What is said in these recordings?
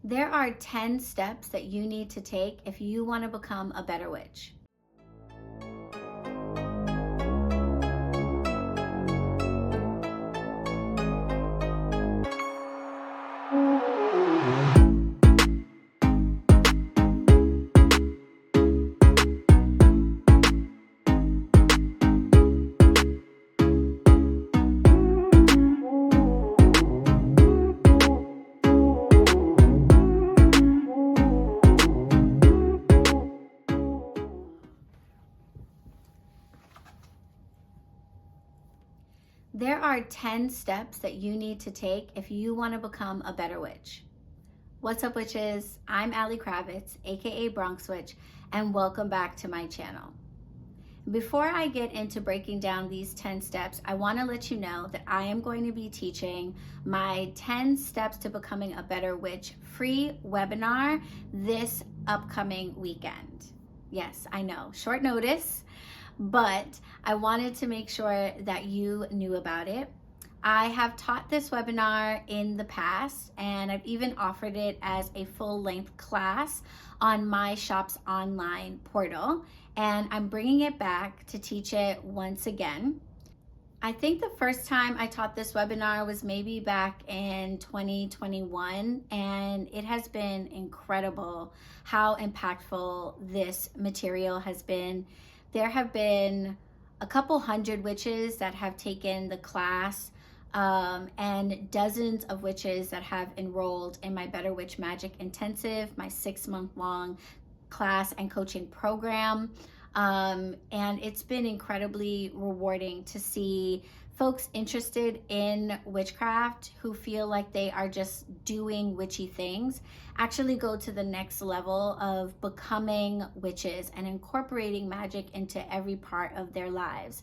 There are 10 steps that you need to take if you want to become a better witch. There are 10 steps that you need to take if you want to become a better witch. What's up, witches? I'm Allie Kravitz, aka BronxWitch, and welcome back to my channel. Before I get into breaking down these 10 steps, I want to let you know that I am going to be teaching my 10 steps to becoming a better witch free webinar this upcoming weekend. Yes, I know, short notice, but I wanted to make sure that you knew about it. I have taught this webinar in the past, and I've even offered it as a full-length class on my shop's online portal, and I'm bringing it back to teach it once again. I think the first time I taught this webinar was maybe back in 2021, and it has been incredible how impactful this material has been. There have been a couple hundred witches that have taken the class, and dozens of witches that have enrolled in my Better Witch Magic Intensive, my 6-month-long class and coaching program. And it's been incredibly rewarding to see folks interested in witchcraft who feel like they are just doing witchy things actually go to the next level of becoming witches and incorporating magic into every part of their lives.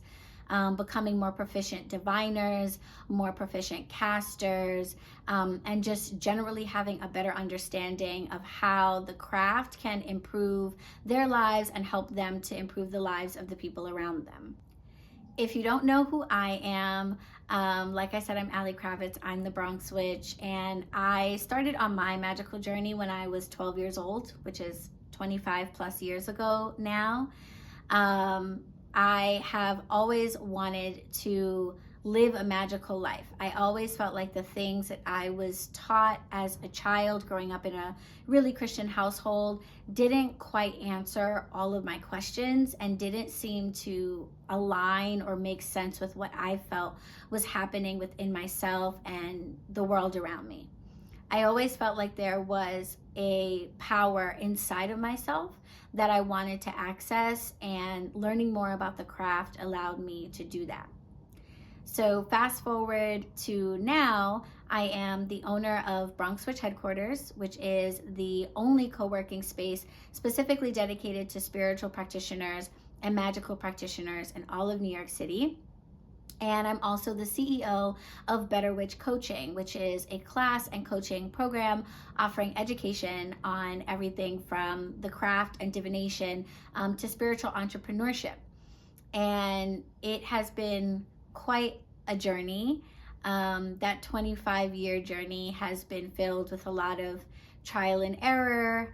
Becoming more proficient diviners, more proficient casters, and just generally having a better understanding of how the craft can improve their lives and help them to improve the lives of the people around them. If you don't know who I am, like I said, I'm Allie Kravitz. I'm the Bronx Witch, and I started on my magical journey when I was 12 years old, which is 25 plus years ago now. I have always wanted to live a magical life. I always felt like the things that I was taught as a child growing up in a really Christian household didn't quite answer all of my questions and didn't seem to align or make sense with what I felt was happening within myself and the world around me. I always felt like there was a power inside of myself that I wanted to access, and learning more about the craft allowed me to do that. So fast forward to now, I am the owner of BronxWitch HeadQuarters, which is the only co-working space specifically dedicated to spiritual practitioners and magical practitioners in all of New York City. And I'm also the CEO of Better Witch Coaching, which is a class and coaching program offering education on everything from the craft and divination to spiritual entrepreneurship. And it has been quite a journey. That 25-year journey has been filled with a lot of trial and error,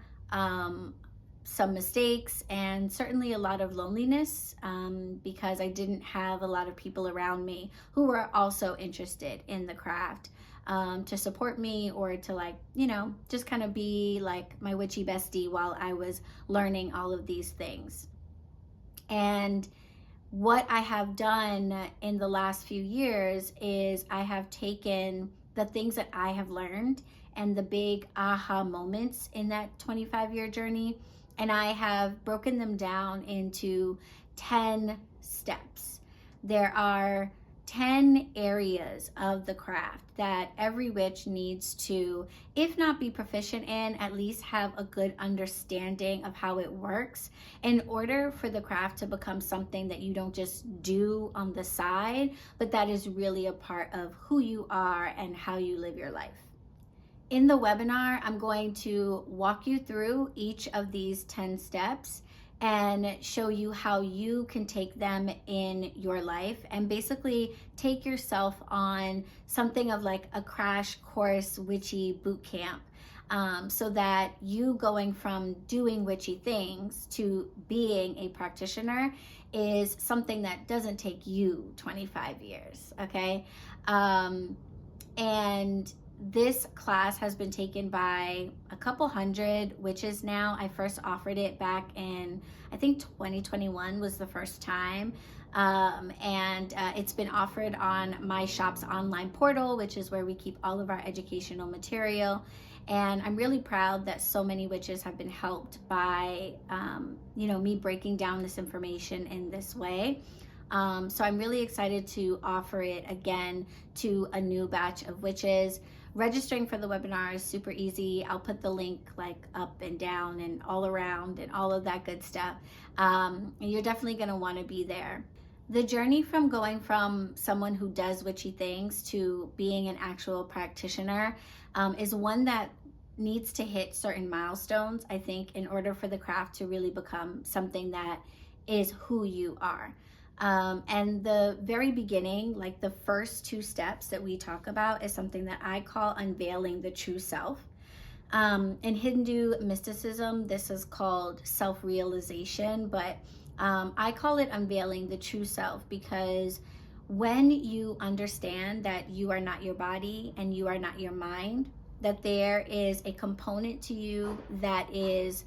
some mistakes, and certainly a lot of loneliness, because I didn't have a lot of people around me who were also interested in the craft to support me or to just kind of be like my witchy bestie while I was learning all of these things. And what I have done in the last few years is I have taken the things that I have learned and the big aha moments in that 25-year journey, and I have broken them down into 10 steps. There are 10 areas of the craft that every witch needs to, if not be proficient in, at least have a good understanding of how it works in order for the craft to become something that you don't just do on the side, but that is really a part of who you are and how you live your life. In the webinar, I'm going to walk you through each of these 10 steps and show you how you can take them in your life and basically take yourself on something of like a crash course witchy boot camp so that you going from doing witchy things to being a practitioner is something that doesn't take you 25 years, okay? And this class has been taken by a couple hundred witches now. I first offered it back in, I think 2021 was the first time. It's been offered on my shop's online portal, which is where we keep all of our educational material. And I'm really proud that so many witches have been helped by, me breaking down this information in this way. So I'm really excited to offer it again to a new batch of witches. Registering for the webinar is super easy. I'll put the link like up and down and all around and all of that good stuff. And you're definitely going to want to be there. The journey from going from someone who does witchy things to being an actual practitioner is one that needs to hit certain milestones, I think, in order for the craft to really become something that is who you are. And the very beginning, like the first 2 steps that we talk about, is something that I call unveiling the true self. In Hindu mysticism, this is called self-realization, but I call it unveiling the true self, because when you understand that you are not your body and you are not your mind, that there is a component to you that is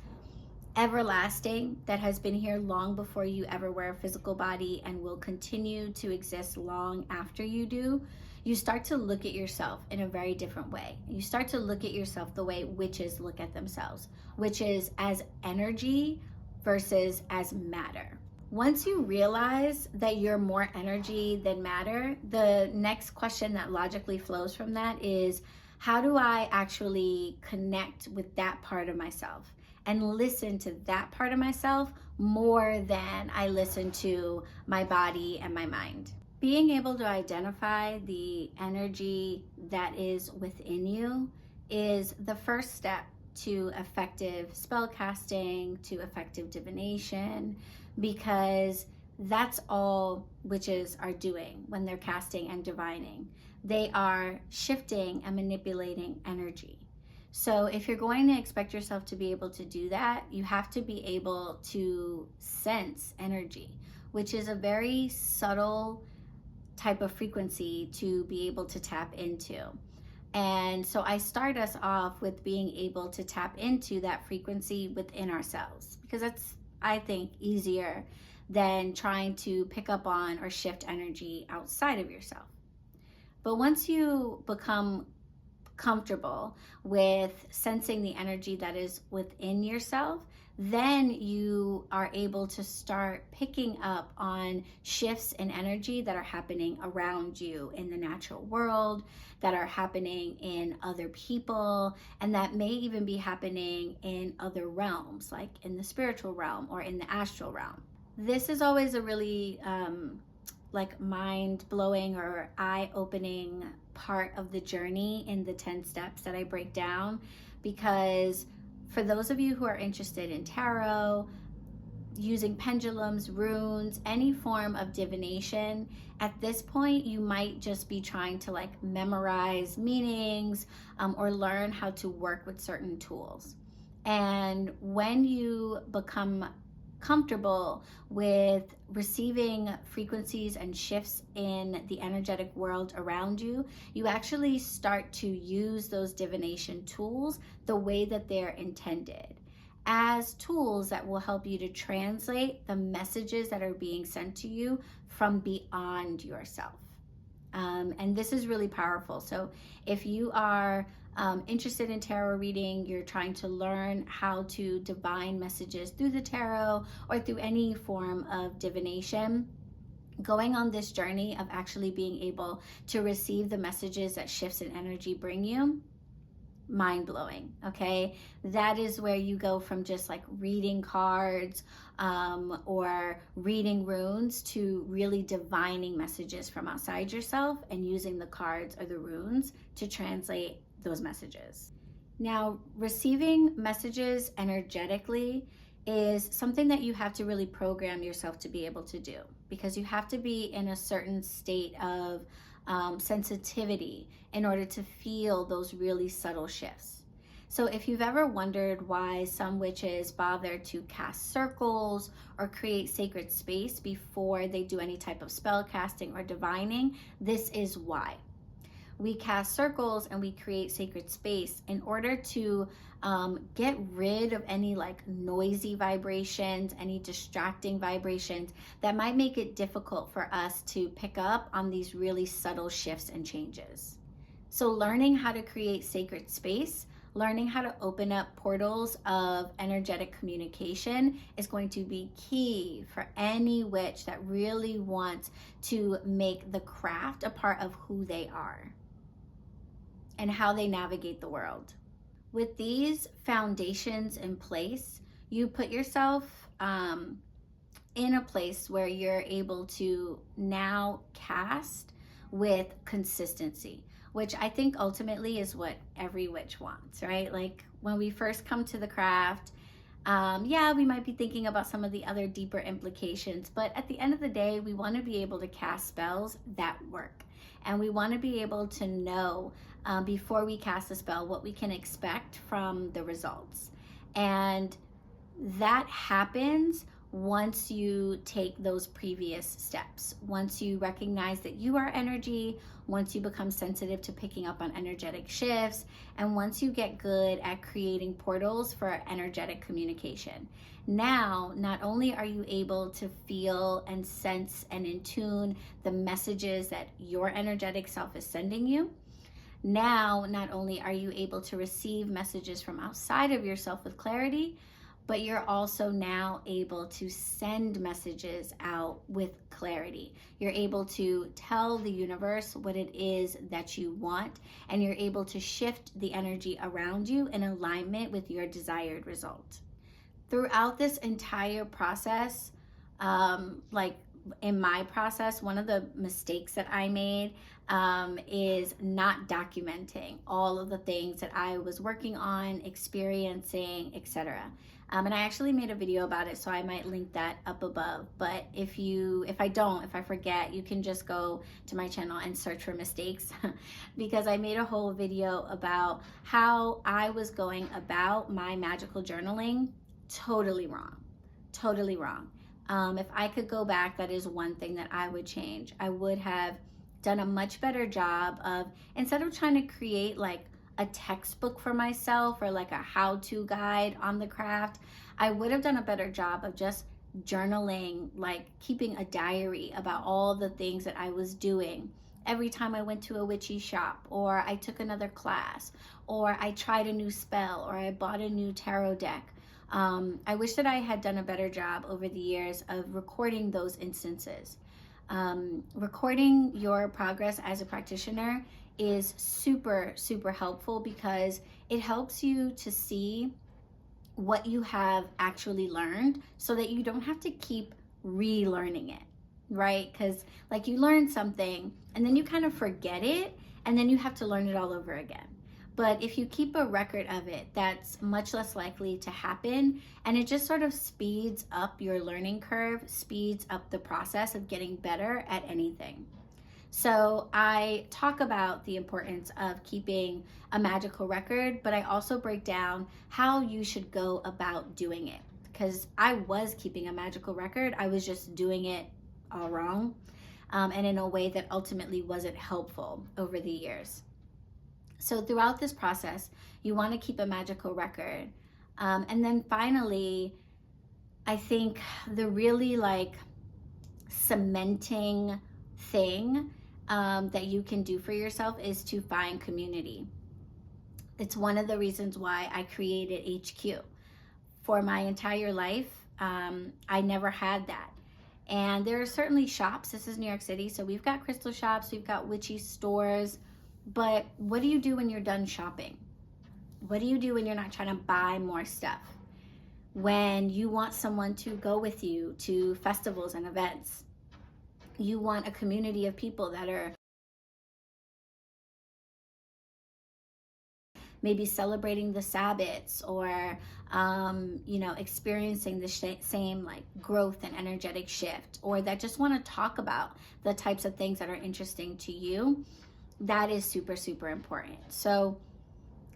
everlasting, that has been here long before you ever were a physical body and will continue to exist long after you do, you start to look at yourself in a very different way. You start to look at yourself the way witches look at themselves, which is as energy versus as matter. Once you realize that you're more energy than matter, the next question that logically flows from that is, how do I actually connect with that part of myself and listen to that part of myself more than I listen to my body and my mind? Being able to identify the energy that is within you is the first step to effective spell casting, to effective divination, because that's all witches are doing when they're casting and divining. They are shifting and manipulating energy. So if you're going to expect yourself to be able to do that, you have to be able to sense energy, which is a very subtle type of frequency to be able to tap into. And so I start us off with being able to tap into that frequency within ourselves, because that's, I think, easier than trying to pick up on or shift energy outside of yourself. But once you become comfortable with sensing the energy that is within yourself, then you are able to start picking up on shifts in energy that are happening around you in the natural world, that are happening in other people, and that may even be happening in other realms, like in the spiritual realm or in the astral realm. This is always a really mind-blowing or eye-opening part of the journey in the 10 steps that I break down, because for those of you who are interested in tarot, using pendulums, runes, any form of divination, at this point you might just be trying to memorize meanings or learn how to work with certain tools. And when you become comfortable with receiving frequencies and shifts in the energetic world around you, you actually start to use those divination tools the way that they're intended, as tools that will help you to translate the messages that are being sent to you from beyond yourself. And this is really powerful. So if you are interested in tarot reading, you're trying to learn how to divine messages through the tarot or through any form of divination, going on this journey of actually being able to receive the messages that shifts in energy bring you, mind-blowing. Okay, that is where you go from just reading cards or reading runes to really divining messages from outside yourself and using the cards or the runes to translate those messages. Now, receiving messages energetically is something that you have to really program yourself to be able to do, because you have to be in a certain state of sensitivity in order to feel those really subtle shifts. So if you've ever wondered why some witches bother to cast circles or create sacred space before they do any type of spell casting or divining, this is why. We cast circles and we create sacred space in order to get rid of any like noisy vibrations, any distracting vibrations that might make it difficult for us to pick up on these really subtle shifts and changes. So learning how to create sacred space, learning how to open up portals of energetic communication is going to be key for any witch that really wants to make the craft a part of who they are and how they navigate the world. With these foundations in place, you put yourself in a place where you're able to now cast with consistency, which I think ultimately is what every witch wants, right? Like when we first come to the craft, we might be thinking about some of the other deeper implications, but at the end of the day, we want to be able to cast spells that work. And we want to be able to know before we cast a spell what we can expect from the results. And that happens once you take those previous steps. Once you recognize that you are energy, once you become sensitive to picking up on energetic shifts, and once you get good at creating portals for energetic communication. Now, not only are you able to feel and sense and in tune the messages that your energetic self is sending you, now not only are you able to receive messages from outside of yourself with clarity, but you're also now able to send messages out with clarity. You're able to tell the universe what it is that you want, and you're able to shift the energy around you in alignment with your desired result. Throughout this entire process, like in my process, one of the mistakes that I made is not documenting all of the things that I was working on, experiencing, etc. And I actually made a video about it, so I might link that up above. But if I forget, you can just go to my channel and search for mistakes because I made a whole video about how I was going about my magical journaling totally wrong. If I could go back, that is one thing that I would change. I would have done a much better job of, instead of trying to create like a textbook for myself or like a how-to guide on the craft, I would have done a better job of just journaling, like keeping a diary about all the things that I was doing every time I went to a witchy shop, or I took another class, or I tried a new spell, or I bought a new tarot deck. I wish that I had done a better job over the years of recording those instances. Recording your progress as a practitioner is super, super helpful because it helps you to see what you have actually learned so that you don't have to keep relearning it, right? Because like you learn something and then you kind of forget it and then you have to learn it all over again. But if you keep a record of it, that's much less likely to happen. And it just sort of speeds up your learning curve, speeds up the process of getting better at anything. So I talk about the importance of keeping a magical record, but I also break down how you should go about doing it. Because I was keeping a magical record, I was just doing it all wrong, and in a way that ultimately wasn't helpful over the years. So throughout this process, you want to keep a magical record. And then finally, I think the really like cementing thing that you can do for yourself is to find community. It's one of the reasons why I created HQ. For my entire life, I never had that. And there are certainly shops. This is New York City, so we've got crystal shops, we've got witchy stores. But what do you do when you're done shopping? What do you do when you're not trying to buy more stuff? When you want someone to go with you to festivals and events? You want a community of people that are maybe celebrating the Sabbats or, experiencing the same like growth and energetic shift, or that just want to talk about the types of things that are interesting to you. That is super, super important. So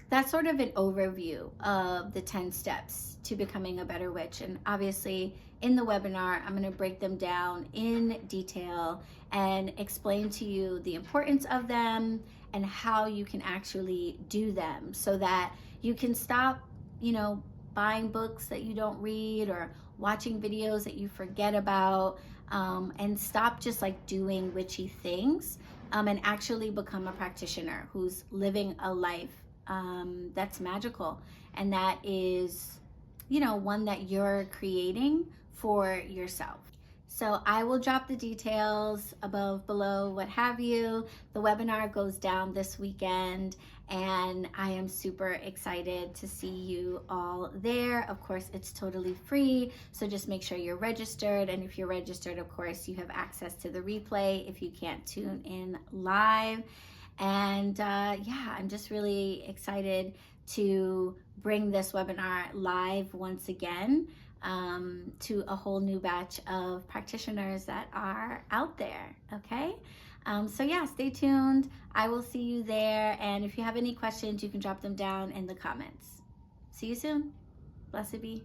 that's sort of an overview of the 10 steps to becoming a better witch. And obviously in the webinar, I'm going to break them down in detail and explain to you the importance of them and how you can actually do them so that you can stop, buying books that you don't read or watching videos that you forget about, and stop just like doing witchy things, and actually become a practitioner who's living a life that's magical, and that is, one that you're creating for yourself. So I will drop the details above, below, what have you. The webinar goes down this weekend, and I am super excited to see you all there. Of course, it's totally free, so just make sure you're registered. And if you're registered, of course, you have access to the replay if you can't tune in live. And yeah, I'm just really excited to bring this webinar live once again, to a whole new batch of practitioners that are out there, okay? So yeah, stay tuned. I will see you there. And if you have any questions, you can drop them down in the comments. See you soon. Blessed be.